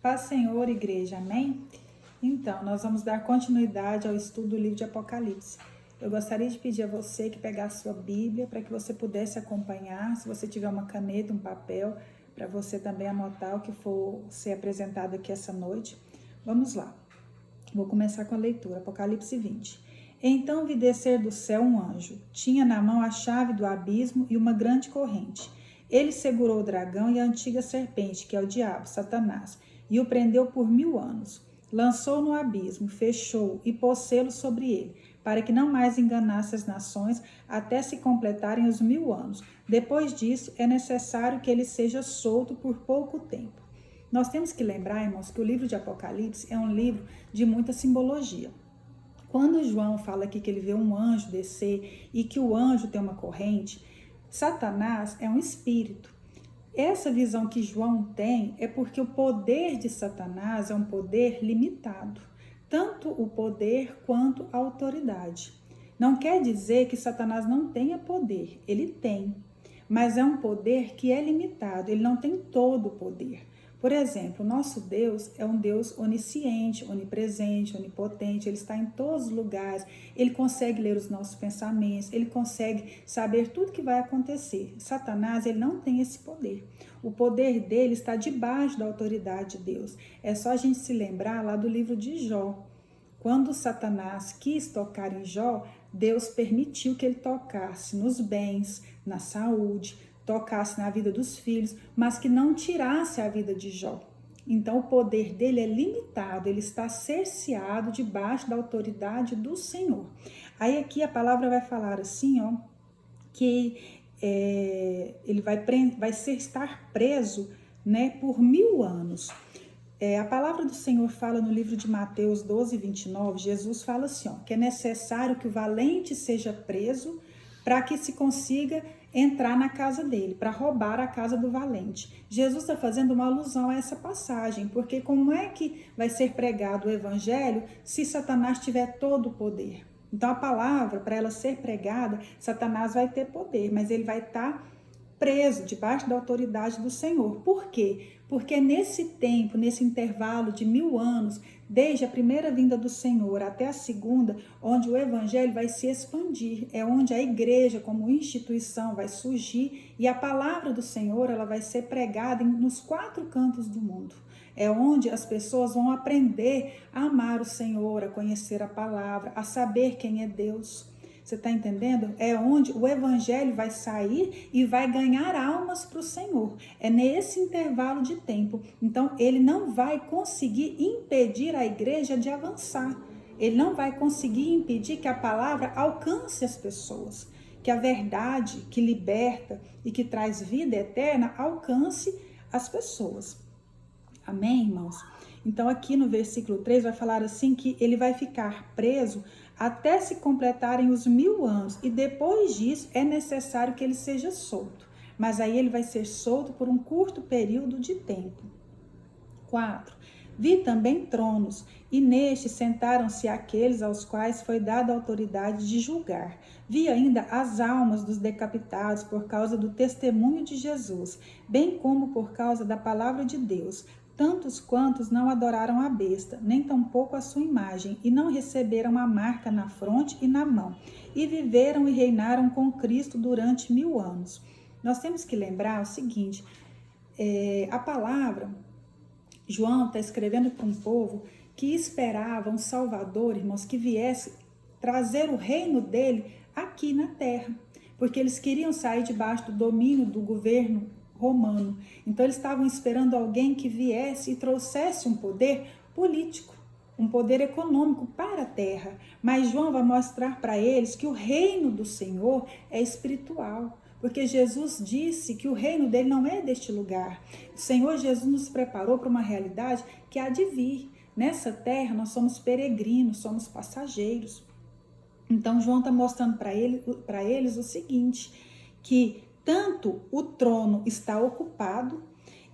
Paz, Senhor, igreja, amém? Então, nós vamos dar continuidade ao estudo do livro de Apocalipse. Eu gostaria de pedir a você que pegasse sua Bíblia para que você pudesse acompanhar, se você tiver uma caneta, um papel, para você também anotar o que for ser apresentado aqui essa noite. Vamos lá. Vou começar com a leitura, Apocalipse 20. Então vi descer do céu um anjo. Tinha na mão a chave do abismo e uma grande corrente. Ele segurou o dragão e a antiga serpente, que é o diabo, Satanás, e o prendeu por 1000 anos. Lançou no abismo, fechou e pôs selo sobre ele, para que não mais enganasse as nações até se completarem os 1000 anos. Depois disso, é necessário que ele seja solto por pouco tempo. Nós temos que lembrar, irmãos, que o livro de Apocalipse é um livro de muita simbologia. Quando João fala aqui que ele vê um anjo descer e que o anjo tem uma corrente, Satanás é um espírito. Essa visão que João tem é porque o poder de Satanás é um poder limitado, tanto o poder quanto a autoridade. Não quer dizer que Satanás não tenha poder, ele tem, mas é um poder que é limitado, ele não tem todo o poder. Por exemplo, nosso Deus é um Deus onisciente, onipresente, onipotente, ele está em todos os lugares, ele consegue ler os nossos pensamentos, ele consegue saber tudo que vai acontecer. Satanás, ele não tem esse poder. O poder dele está debaixo da autoridade de Deus. É só a gente se lembrar lá do livro de Jó. Quando Satanás quis tocar em Jó, Deus permitiu que ele tocasse nos bens, na saúde, tocasse na vida dos filhos, mas que não tirasse a vida de Jó. Então o poder dele é limitado, ele está cerceado debaixo da autoridade do Senhor. Aí aqui a palavra vai falar assim, ó, que ele vai estar preso, né, por 1000 anos. A palavra do Senhor fala no livro de Mateus 12, 29, Jesus fala assim, ó, que é necessário que o valente seja preso para que se consiga entrar na casa dele, para roubar a casa do valente. Jesus está fazendo uma alusão a essa passagem, porque como é que vai ser pregado o evangelho se Satanás tiver todo o poder? Então a palavra, para ela ser pregada, Satanás vai ter poder, mas ele vai estar preso debaixo da autoridade do Senhor. Por quê? Porque nesse tempo, nesse intervalo de 1000 anos, desde a primeira vinda do Senhor até a segunda, onde o evangelho vai se expandir, é onde a igreja como instituição vai surgir e a palavra do Senhor ela vai ser pregada nos 4 cantos do mundo. É onde as pessoas vão aprender a amar o Senhor, a conhecer a palavra, a saber quem é Deus. Você está entendendo? É onde o evangelho vai sair e vai ganhar almas para o Senhor. É nesse intervalo de tempo. Então, ele não vai conseguir impedir a igreja de avançar. Ele não vai conseguir impedir que a palavra alcance as pessoas. Que a verdade que liberta e que traz vida eterna alcance as pessoas. Amém, irmãos? Então, aqui no versículo 3 vai falar assim que ele vai ficar preso até se completarem os 1000 anos, e depois disso é necessário que ele seja solto, mas aí ele vai ser solto por um curto período de tempo. 4. Vi também tronos, e nestes sentaram-se aqueles aos quais foi dada a autoridade de julgar. Vi ainda as almas dos decapitados por causa do testemunho de Jesus, bem como por causa da palavra de Deus, tantos quantos não adoraram a besta, nem tampouco a sua imagem, e não receberam a marca na fronte e na mão, e viveram e reinaram com Cristo durante 1000 anos. Nós temos que lembrar o seguinte, a palavra, João está escrevendo para um povo que esperava um Salvador, irmãos, que viesse trazer o reino dele aqui na terra, porque eles queriam sair debaixo do domínio do governo romano. Então eles estavam esperando alguém que viesse e trouxesse um poder político, um poder econômico para a terra. Mas João vai mostrar para eles que o reino do Senhor é espiritual, porque Jesus disse que o reino dele não é deste lugar. O Senhor Jesus nos preparou para uma realidade que há de vir. Nessa terra nós somos peregrinos, somos passageiros. Então João está mostrando para eles o seguinte, que tanto o trono está ocupado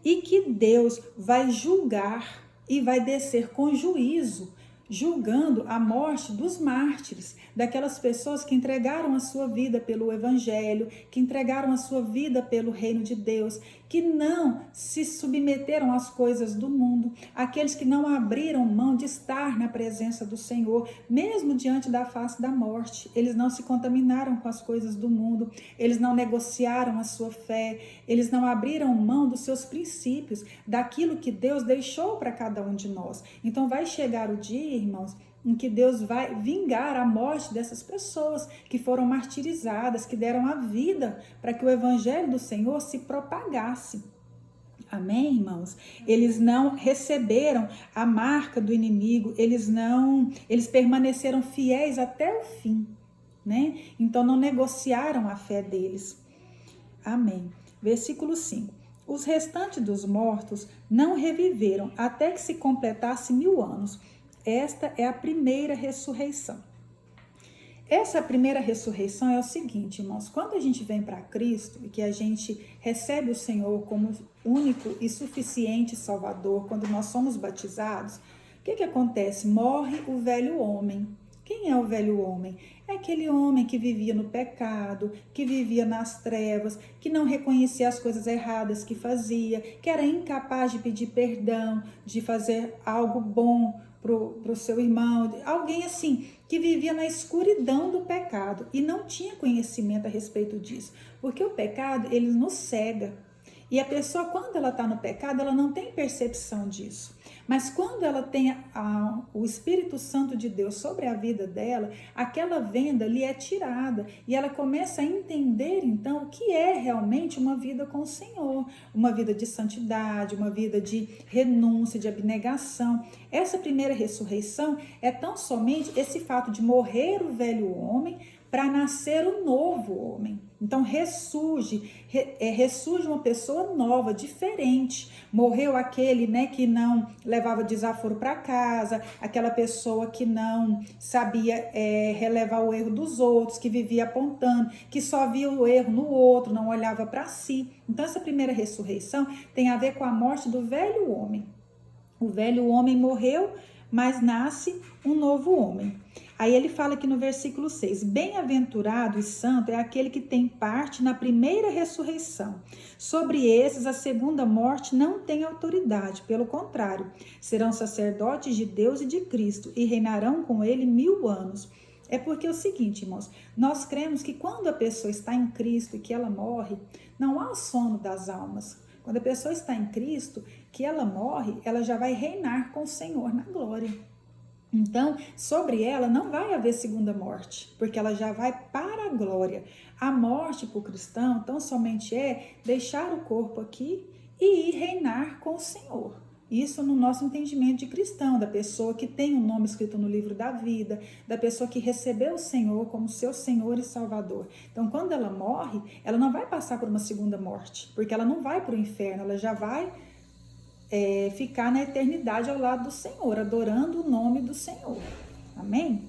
e que Deus vai julgar e vai descer com juízo, julgando a morte dos mártires, daquelas pessoas que entregaram a sua vida pelo evangelho, que entregaram a sua vida pelo reino de Deus, que não se submeteram às coisas do mundo, aqueles que não abriram mão de estar na presença do Senhor, mesmo diante da face da morte. Eles não se contaminaram com as coisas do mundo, eles não negociaram a sua fé, eles não abriram mão dos seus princípios, daquilo que Deus deixou para cada um de nós. Então vai chegar o dia, irmãos, em que Deus vai vingar a morte dessas pessoas que foram martirizadas, que deram a vida para que o evangelho do Senhor se propagasse. Amém, irmãos? Eles não receberam a marca do inimigo, eles permaneceram fiéis até o fim, né? Então não negociaram a fé deles. Amém. Versículo 5. Os restantes dos mortos não reviveram até que se completasse 1000 anos. Esta é a primeira ressurreição. Essa primeira ressurreição é o seguinte, irmãos, quando a gente vem para Cristo e que a gente recebe o Senhor como único e suficiente Salvador, quando nós somos batizados, o que acontece? Morre o velho homem. Quem é o velho homem? É aquele homem que vivia no pecado, que vivia nas trevas, que não reconhecia as coisas erradas que fazia, que era incapaz de pedir perdão, de fazer algo bom para o seu irmão, alguém assim, que vivia na escuridão do pecado e não tinha conhecimento a respeito disso, porque o pecado, ele nos cega. E a pessoa, quando ela está no pecado, ela não tem percepção disso. Mas quando ela tem o Espírito Santo de Deus sobre a vida dela, aquela venda lhe é tirada. E ela começa a entender, então, o que é realmente uma vida com o Senhor. Uma vida de santidade, uma vida de renúncia, de abnegação. Essa primeira ressurreição é tão somente esse fato de morrer o velho homem para nascer o novo homem. Então ressurge uma pessoa nova, diferente. Morreu aquele, né, que não levava desaforo para casa, aquela pessoa que não sabia relevar o erro dos outros, que vivia apontando, que só via o erro no outro, não olhava para si. Então essa primeira ressurreição tem a ver com a morte do velho homem. O velho homem morreu, mas nasce um novo homem. Aí ele fala aqui no versículo 6, bem-aventurado e santo é aquele que tem parte na primeira ressurreição. Sobre esses a segunda morte não tem autoridade, pelo contrário, serão sacerdotes de Deus e de Cristo e reinarão com ele 1000 anos. É porque é o seguinte, irmãos, nós cremos que quando a pessoa está em Cristo e que ela morre, não há o sono das almas. Quando a pessoa está em Cristo, que ela morre, ela já vai reinar com o Senhor na glória. Então, sobre ela não vai haver segunda morte, porque ela já vai para a glória. A morte para o cristão, tão somente é deixar o corpo aqui e ir reinar com o Senhor. Isso no nosso entendimento de cristão, da pessoa que tem o nome escrito no livro da vida, da pessoa que recebeu o Senhor como seu Senhor e Salvador. Então, quando ela morre, ela não vai passar por uma segunda morte, porque ela não vai para o inferno, ela já vai ficar na eternidade ao lado do Senhor, adorando o nome do Senhor. Amém?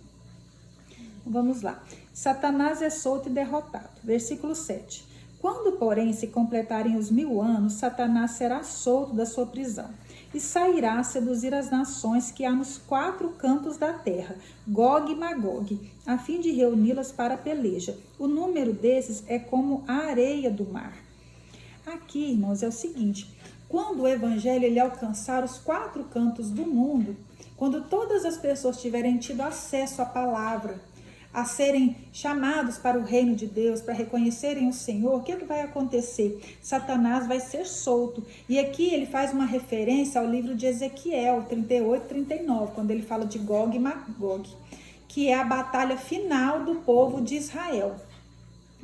Vamos lá. Satanás é solto e derrotado. Versículo 7. Quando, porém, se completarem os 1000 anos, Satanás será solto da sua prisão e sairá a seduzir as nações que há nos 4 cantos da terra, Gog e Magog, a fim de reuni-las para a peleja. O número desses é como a areia do mar. Aqui, irmãos, é o seguinte: quando o evangelho ele alcançar os 4 cantos do mundo, quando todas as pessoas tiverem tido acesso à palavra, a serem chamados para o reino de Deus, para reconhecerem o Senhor, o que vai acontecer? Satanás vai ser solto. E aqui ele faz uma referência ao livro de Ezequiel 38, 39, quando ele fala de Gog e Magog, que é a batalha final do povo de Israel.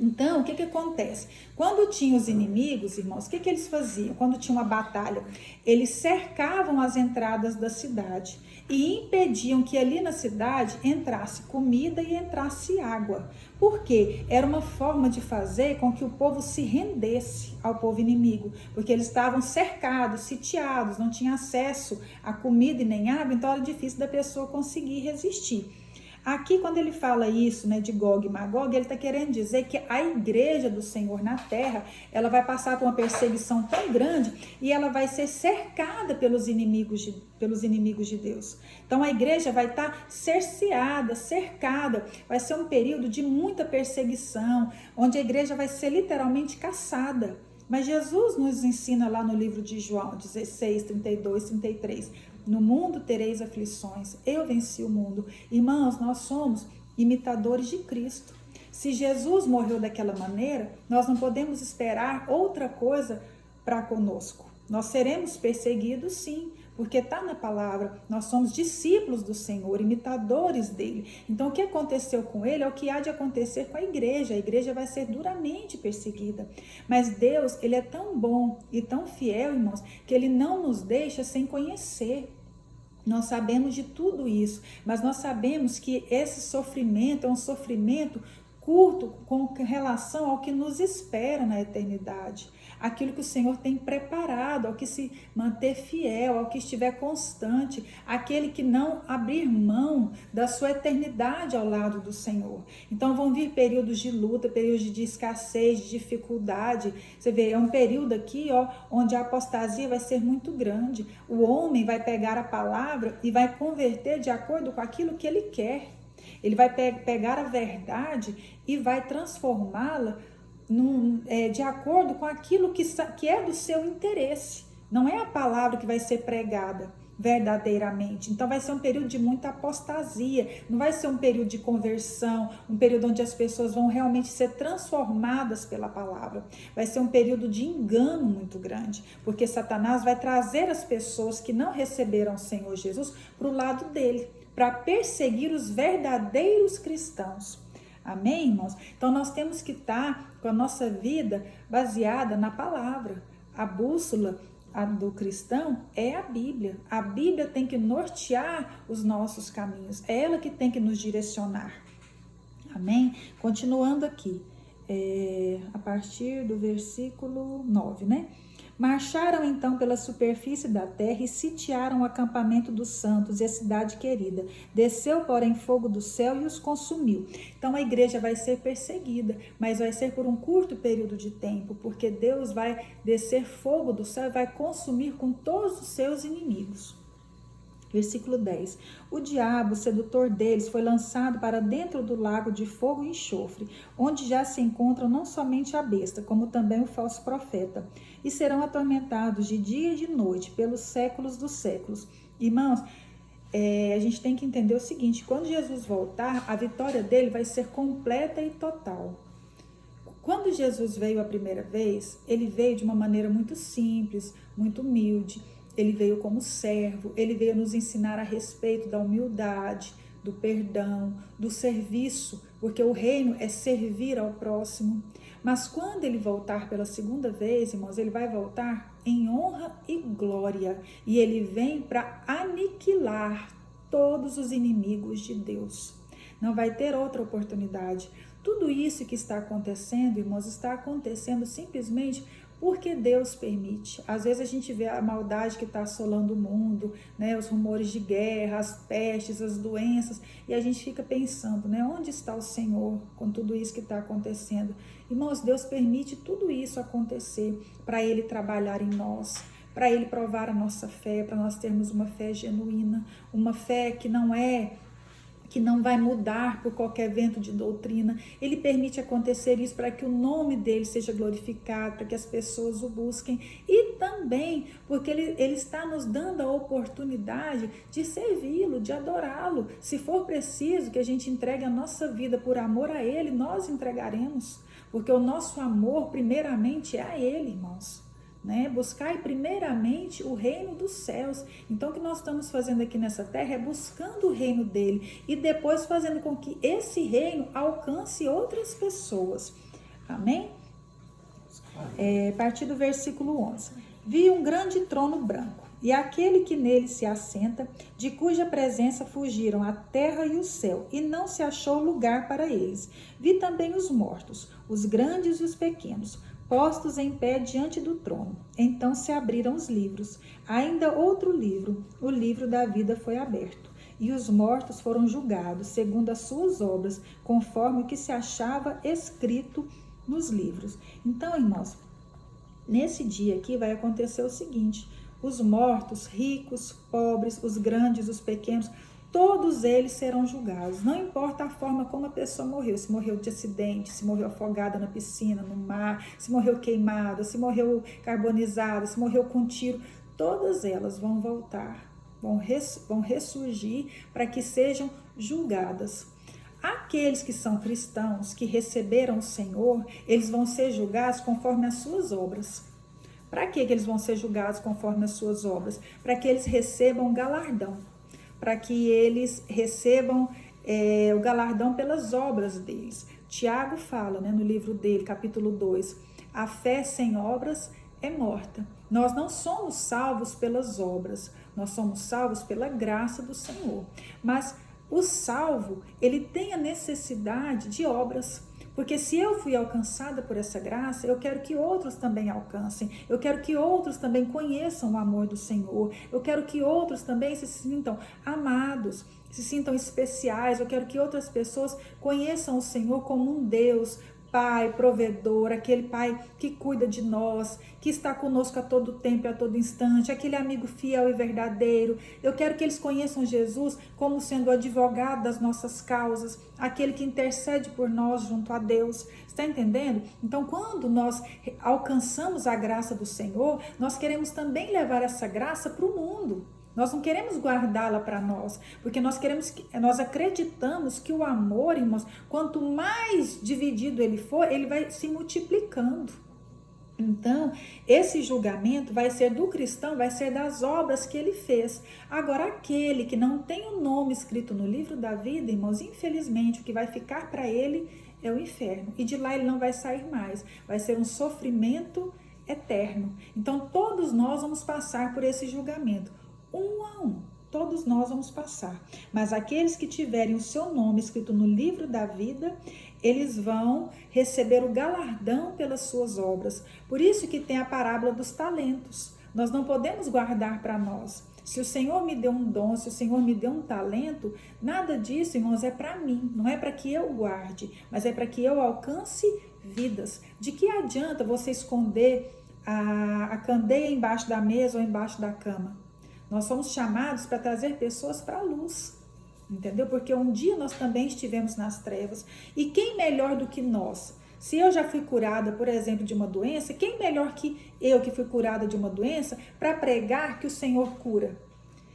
Então, o que acontece? Quando tinha os inimigos, irmãos, o que eles faziam? Quando tinha uma batalha, eles cercavam as entradas da cidade e impediam que ali na cidade entrasse comida e entrasse água. Por quê? Era uma forma de fazer com que o povo se rendesse ao povo inimigo, porque eles estavam cercados, sitiados, não tinham acesso a comida e nem água, então era difícil da pessoa conseguir resistir. Aqui, quando ele fala isso, né, de Gog e Magog, ele está querendo dizer que a igreja do Senhor na terra, ela vai passar por uma perseguição tão grande e ela vai ser cercada pelos inimigos de Deus. Então, a igreja vai estar cerceada, cercada, vai ser um período de muita perseguição, onde a igreja vai ser literalmente caçada. Mas Jesus nos ensina lá no livro de João 16, 32, 33. No mundo tereis aflições, eu venci o mundo. Irmãos, nós somos imitadores de Cristo. Se Jesus morreu daquela maneira, nós não podemos esperar outra coisa para conosco. Nós seremos perseguidos, sim, porque está na palavra. Nós somos discípulos do Senhor, imitadores dele. Então, o que aconteceu com ele é o que há de acontecer com a igreja. A igreja vai ser duramente perseguida. Mas Deus, ele é tão bom e tão fiel, irmãos, que ele não nos deixa sem conhecer. Nós sabemos de tudo isso, mas nós sabemos que esse sofrimento é um sofrimento curto com relação ao que nos espera na eternidade. Aquilo que o Senhor tem preparado, ao que se manter fiel, ao que estiver constante, aquele que não abrir mão da sua eternidade ao lado do Senhor. Então vão vir períodos de luta, períodos de escassez, de dificuldade. Você vê, é um período aqui, onde a apostasia vai ser muito grande. O homem vai pegar a palavra e vai converter de acordo com aquilo que ele quer. Ele vai pegar a verdade e vai transformá-la de acordo com aquilo que é do seu interesse. Não é a palavra que vai ser pregada verdadeiramente. Então vai ser um período de muita apostasia, não vai ser um período de conversão, um período onde as pessoas vão realmente ser transformadas pela palavra. Vai ser um período de engano muito grande, porque Satanás vai trazer as pessoas que não receberam o Senhor Jesus para o lado dele, para perseguir os verdadeiros cristãos. Amém, irmãos? Então nós temos que estar com a nossa vida baseada na palavra. A bússola do cristão é a Bíblia. A Bíblia tem que nortear os nossos caminhos. É ela que tem que nos direcionar. Amém? Continuando aqui, a partir do versículo 9, né? Marcharam então pela superfície da terra e sitiaram o acampamento dos santos e a cidade querida. Desceu, porém, fogo do céu e os consumiu. Então a igreja vai ser perseguida, mas vai ser por um curto período de tempo, porque Deus vai descer fogo do céu e vai consumir com todos os seus inimigos. Versículo 10. O diabo, sedutor deles, foi lançado para dentro do lago de fogo e enxofre, onde já se encontram não somente a besta, como também o falso profeta, e serão atormentados de dia e de noite, pelos séculos dos séculos. Irmãos, a gente tem que entender o seguinte: quando Jesus voltar, a vitória dele vai ser completa e total. Quando Jesus veio a primeira vez, ele veio de uma maneira muito simples, muito humilde. Ele veio como servo, ele veio nos ensinar a respeito da humildade, do perdão, do serviço, porque o reino é servir ao próximo. Mas quando ele voltar pela segunda vez, irmãos, ele vai voltar em honra e glória. E ele vem para aniquilar todos os inimigos de Deus. Não vai ter outra oportunidade. Tudo isso que está acontecendo, irmãos, está acontecendo simplesmente porque Deus permite. Às vezes a gente vê a maldade que está assolando o mundo, né? Os rumores de guerra, as pestes, as doenças, e a gente fica pensando, né? Onde está o Senhor com tudo isso que está acontecendo? Irmãos, Deus permite tudo isso acontecer para Ele trabalhar em nós, para Ele provar a nossa fé, para nós termos uma fé genuína, uma fé que não vai mudar por qualquer vento de doutrina. Ele permite acontecer isso para que o nome dele seja glorificado, para que as pessoas o busquem, e também porque ele está nos dando a oportunidade de servi-lo, de adorá-lo. Se for preciso que a gente entregue a nossa vida por amor a ele, nós entregaremos, porque o nosso amor primeiramente é a ele, irmãos. Buscai primeiramente o reino dos céus. Então o que nós estamos fazendo aqui nessa terra é buscando o reino dele e depois fazendo com que esse reino alcance outras pessoas. Amém? A partir do versículo 11. Vi um grande trono branco e aquele que nele se assenta, de cuja presença fugiram a terra e o céu, e não se achou lugar para eles. Vi também os mortos, os grandes e os pequenos, postos em pé diante do trono. Então se abriram os livros. Ainda outro livro, o livro da vida, foi aberto. E os mortos foram julgados, segundo as suas obras, conforme o que se achava escrito nos livros. Então, irmãos, nesse dia aqui vai acontecer o seguinte: os mortos, ricos, pobres, os grandes, os pequenos, todos eles serão julgados. Não importa a forma como a pessoa morreu, se morreu de acidente, se morreu afogada na piscina, no mar, se morreu queimada, se morreu carbonizada, se morreu com tiro, todas elas vão voltar, vão ressurgir para que sejam julgadas. Aqueles que são cristãos, que receberam o Senhor, eles vão ser julgados conforme as suas obras. Para que eles vão ser julgados conforme as suas obras? Para que eles recebam galardão, para que eles recebam o galardão pelas obras deles. Tiago fala, no livro dele, capítulo 2, a fé sem obras é morta. Nós não somos salvos pelas obras, nós somos salvos pela graça do Senhor. Mas o salvo, ele tem a necessidade de obras, porque se eu fui alcançada por essa graça, eu quero que outros também alcancem, eu quero que outros também conheçam o amor do Senhor, eu quero que outros também se sintam amados, se sintam especiais, eu quero que outras pessoas conheçam o Senhor como um Deus, Pai, provedor, aquele Pai que cuida de nós, que está conosco a todo tempo e a todo instante, aquele amigo fiel e verdadeiro. Eu quero que eles conheçam Jesus como sendo o advogado das nossas causas, aquele que intercede por nós junto a Deus. Está entendendo? Então, quando nós alcançamos a graça do Senhor, nós queremos também levar essa graça para o mundo. Nós não queremos guardá-la para nós, porque nós acreditamos que o amor, irmãos, quanto mais dividido ele for, ele vai se multiplicando. Então, esse julgamento vai ser do cristão, vai ser das obras que ele fez. Agora, aquele que não tem o nome escrito no livro da vida, irmãos, infelizmente, o que vai ficar para ele é o inferno. E de lá ele não vai sair mais. Vai ser um sofrimento eterno. Então, todos nós vamos passar por esse julgamento. Um a um, todos nós vamos passar, mas aqueles que tiverem o seu nome escrito no livro da vida, eles vão receber o galardão pelas suas obras. Por isso que tem a parábola dos talentos. Nós não podemos guardar para nós. Se o Senhor me deu um dom, se o Senhor me deu um talento, nada disso, irmãos, é para mim, não é para que eu guarde, mas é para que eu alcance vidas. De que adianta você esconder a candeia embaixo da mesa ou embaixo da cama? Nós somos chamados para trazer pessoas para a luz, entendeu? Porque um dia nós também estivemos nas trevas. E quem melhor do que nós? Se eu já fui curada, por exemplo, de uma doença, quem melhor que eu que fui curada de uma doença para pregar que o Senhor cura?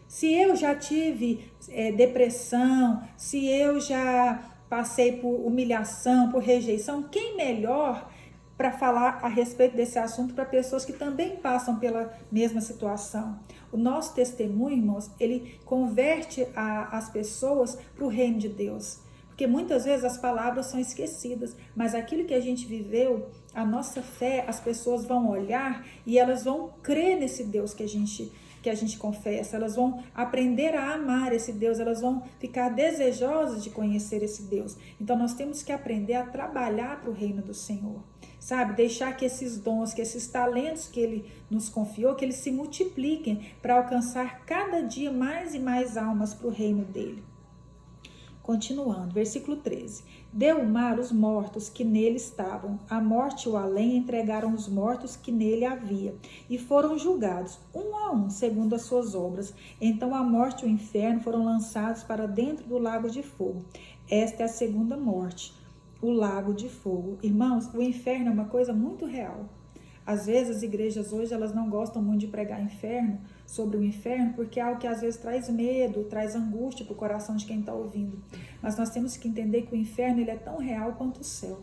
Se eu já tive depressão, se eu já passei por humilhação, por rejeição, quem melhor para falar a respeito desse assunto para pessoas que também passam pela mesma situação? O nosso testemunho, irmãos, ele converte as pessoas para o reino de Deus. Porque muitas vezes as palavras são esquecidas, mas aquilo que a gente viveu, a nossa fé, as pessoas vão olhar e elas vão crer nesse Deus que a gente confessa, elas vão aprender a amar esse Deus, elas vão ficar desejosas de conhecer esse Deus. Então nós temos que aprender a trabalhar para o reino do Senhor, sabe? Deixar que esses dons, que esses talentos que Ele nos confiou, que eles se multipliquem para alcançar cada dia mais e mais almas para o reino dEle. Continuando, versículo 13. Deu o mar os mortos que nele estavam, a morte e o além entregaram os mortos que nele havia, e foram julgados, um a um, segundo as suas obras. Então a morte e o inferno foram lançados para dentro do lago de fogo. Esta é a segunda morte, o lago de fogo. Irmãos, o inferno é uma coisa muito real. Às vezes as igrejas hoje elas não gostam muito de pregar sobre o inferno, porque é algo que às vezes traz medo, traz angústia para o coração de quem está ouvindo. Mas nós temos que entender que o inferno ele é tão real quanto o céu.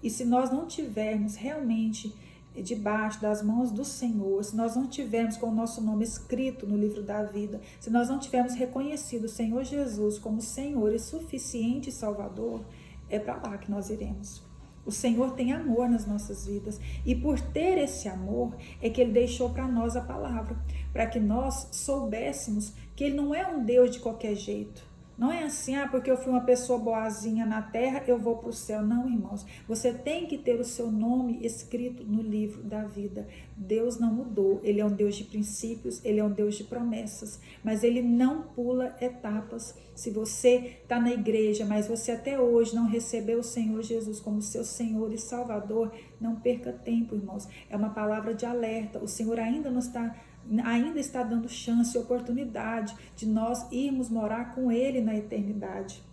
E se nós não tivermos realmente debaixo das mãos do Senhor, se nós não tivermos com o nosso nome escrito no livro da vida, se nós não tivermos reconhecido o Senhor Jesus como Senhor e suficiente Salvador, é para lá que nós iremos. O Senhor tem amor nas nossas vidas e por ter esse amor é que Ele deixou para nós a palavra, para que nós soubéssemos que Ele não é um Deus de qualquer jeito. Não é assim, porque eu fui uma pessoa boazinha na terra, eu vou para o céu. Não, irmãos, você tem que ter o seu nome escrito no livro da vida. Deus não mudou, Ele é um Deus de princípios, Ele é um Deus de promessas, mas Ele não pula etapas. Se você está na igreja, mas você até hoje não recebeu o Senhor Jesus como seu Senhor e Salvador, não perca tempo, irmãos. É uma palavra de alerta, o Senhor ainda nos está ainda está dando chance e oportunidade de nós irmos morar com Ele na eternidade.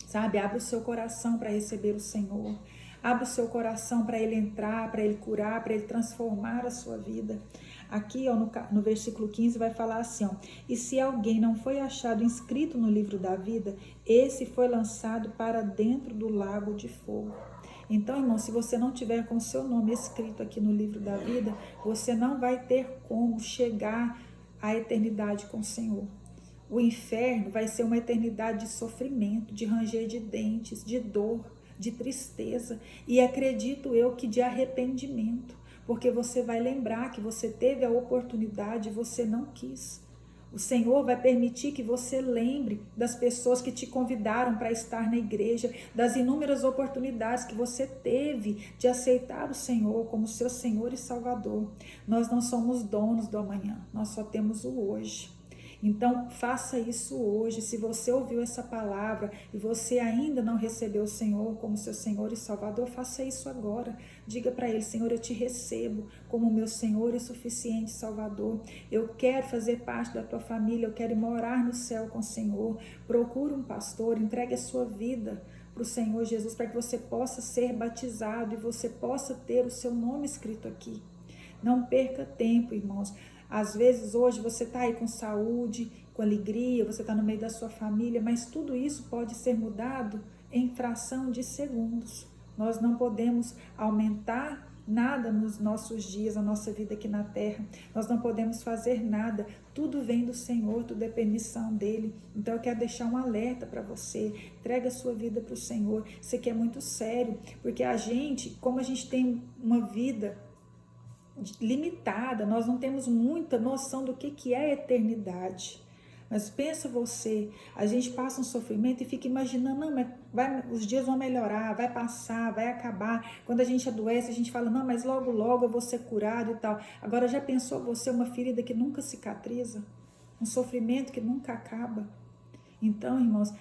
Sabe, abre o seu coração para receber o Senhor. Abre o seu coração para Ele entrar, para Ele curar, para Ele transformar a sua vida. Aqui, ó, no versículo 15 vai falar assim, ó, e se alguém não foi achado inscrito no livro da vida, esse foi lançado para dentro do lago de fogo. Então, irmão, se você não tiver com o seu nome escrito aqui no livro da vida, você não vai ter como chegar à eternidade com o Senhor. O inferno vai ser uma eternidade de sofrimento, de ranger de dentes, de dor, de tristeza e acredito eu que de arrependimento, porque você vai lembrar que você teve a oportunidade e você não quis. O Senhor vai permitir que você lembre das pessoas que te convidaram para estar na igreja, das inúmeras oportunidades que você teve de aceitar o Senhor como seu Senhor e Salvador. Nós não somos donos do amanhã, nós só temos o hoje. Então, faça isso hoje. Se você ouviu essa palavra e você ainda não recebeu o Senhor como seu Senhor e Salvador, faça isso agora. Diga para Ele, Senhor, eu te recebo como meu Senhor e suficiente Salvador. Eu quero fazer parte da tua família, eu quero morar no céu com o Senhor. Procure um pastor, entregue a sua vida para o Senhor Jesus, para que você possa ser batizado e você possa ter o seu nome escrito aqui. Não perca tempo, irmãos. Às vezes hoje você está aí com saúde, com alegria, você está no meio da sua família, mas tudo isso pode ser mudado em fração de segundos. Nós não podemos aumentar nada nos nossos dias, a nossa vida aqui na terra. Nós não podemos fazer nada. Tudo vem do Senhor, tudo é permissão dele. Então eu quero deixar um alerta para você. Entrega a sua vida para o Senhor. Isso aqui é muito sério, porque a gente, como a gente tem uma vida limitada, nós não temos muita noção do que é a eternidade. Mas pensa você, a gente passa um sofrimento e fica imaginando, não, mas os dias vão melhorar, vai passar, vai acabar. Quando a gente adoece, a gente fala, não, mas logo, logo eu vou ser curado e tal. Agora, já pensou você uma ferida que nunca cicatriza? Um sofrimento que nunca acaba? Então, irmãos,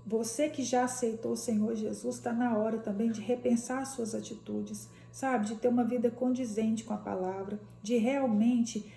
você que já aceitou o Senhor Jesus, está na hora também de repensar suas atitudes, sabe? De ter uma vida condizente com a palavra, de realmente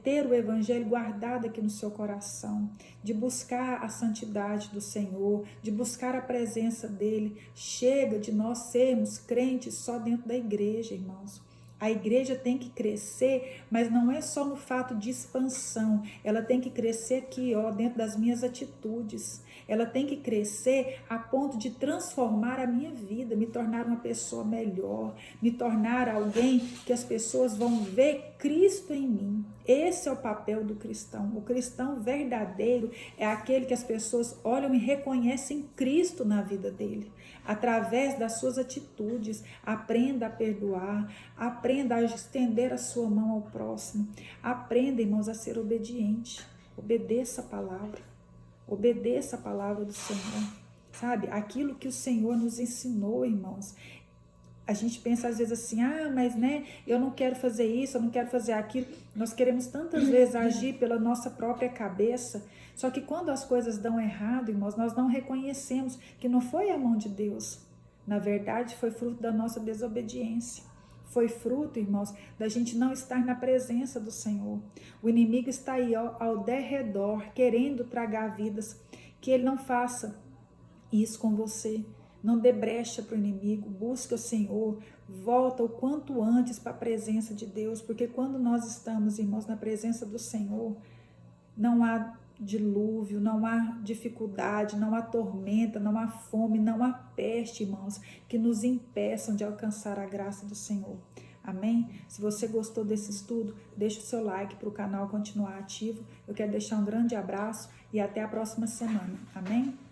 ter o evangelho guardado aqui no seu coração, de buscar a santidade do Senhor, de buscar a presença dele. Chega de nós sermos crentes só dentro da igreja, irmãos. A igreja tem que crescer, mas não é só no fato de expansão, ela tem que crescer aqui, ó, dentro das minhas atitudes. Ela tem que crescer a ponto de transformar a minha vida, me tornar uma pessoa melhor, me tornar alguém que as pessoas vão ver Cristo em mim. Esse é o papel do cristão. O cristão verdadeiro é aquele que as pessoas olham e reconhecem Cristo na vida dele. Através das suas atitudes, aprenda a perdoar, aprenda a estender a sua mão ao próximo, aprenda, irmãos, a ser obediente. Obedeça a palavra. Obedeça a palavra do Senhor, sabe? Aquilo que o Senhor nos ensinou, irmãos. A gente pensa às vezes assim, mas né, eu não quero fazer isso, eu não quero fazer aquilo. Nós queremos tantas vezes agir pela nossa própria cabeça, só que quando as coisas dão errado, irmãos, nós não reconhecemos que não foi a mão de Deus. Na verdade, foi fruto da nossa desobediência. Foi fruto, irmãos, da gente não estar na presença do Senhor. O inimigo está aí ao derredor, querendo tragar vidas. Que ele não faça isso com você. Não dê brecha para o inimigo. Busque o Senhor. Volta o quanto antes para a presença de Deus. Porque quando nós estamos, irmãos, na presença do Senhor, não há dilúvio, não há dificuldade, não há tormenta, não há fome, não há peste, irmãos, que nos impeçam de alcançar a graça do Senhor. Amém? Se você gostou desse estudo, deixa o seu like para o canal continuar ativo. Eu quero deixar um grande abraço e até a próxima semana. Amém?